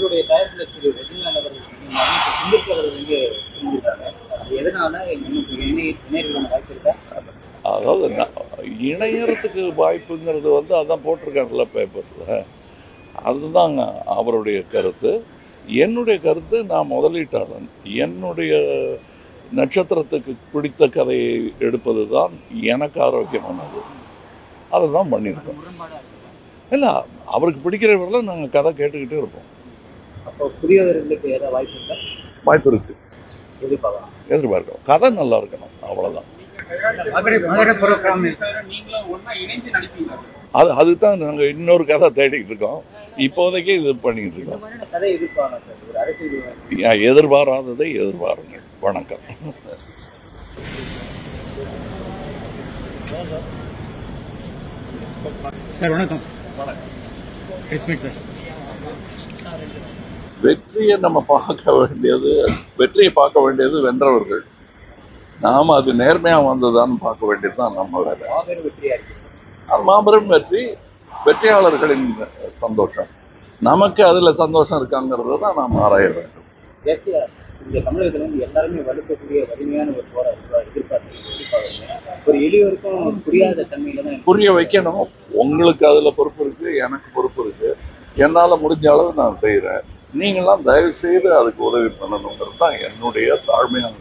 உங்களுடைய தயாரிப்பில் திரு ரஜினிகாந்த் அவர்கள் சிந்தித்து அவர்கள் வந்து செஞ்சிருக்காங்க. அது எதனால இணையர்களுக்கான வாய்ப்பு இருக்கா? அதாவது இணையறதுக்கு வாய்ப்புங்கிறது வந்து அதான் போட்டிருக்காங்கல்ல பேப்பரில், அதுதான் அவருடைய கருத்து. என்னுடைய கருத்து, நான் முதலீட்டாளன், என்னுடைய நட்சத்திரத்துக்கு பிடித்த கதையை எடுப்பது தான் எனக்கு ஆரோக்கியமானது. அதை தான் பண்ணியிருக்கோம். இல்லை, அவருக்கு பிடிக்கிறவரெல்லாம் நாங்கள் கதை கேட்டுக்கிட்டே இருப்போம். அப்போ புதியவர்களுக்கு ஏதாவது வாய்ப்பு இருக்கா? வாய்ப்பு இருக்குது, எதிர்பார்க்கலாம். கதை நல்லா இருக்கணும், அவ்வளோதான். அதுதான் நாங்கள் இன்னொரு கதை தேடிக்கிட்டு இருக்கோம். இப்போதைக்கு இது பண்ணிக்கிட்டு இருக்கோம். எதிர்பாராததை எதிர்பாருங்கள். வணக்கம். சார் வணக்கம். வெற்றியை நம்ம பார்க்க வேண்டியது வென்றவர்கள். நாம அது நேர்மையா வந்ததான்னு பார்க்க வேண்டியதுதான் நம்ம வேலை. அது மாபெரும் வெற்றி, வெற்றியாளர்களின் சந்தோஷம். நமக்கு அதுல சந்தோஷம் இருக்காங்கிறத தான் நாம் ஆராய வேண்டும். இந்த தமிழகத்துல வந்து எல்லாருமே வலுக்கக்கூடிய வலிமையான ஒரு ஒரு எளியோருக்கும் புரியாத தன்மையில தான் புரிய வைக்கணும். உங்களுக்கு அதுல பொறுப்பு இருக்கு, எனக்கு பொறுப்பு இருக்கு. என்னால முடிஞ்ச அளவு நான் செய்யறேன். நீங்களாம் தயவு செய்து அதுக்கு உதவி பண்ணணுங்கிறது தான் என்னுடைய தாழ்மையான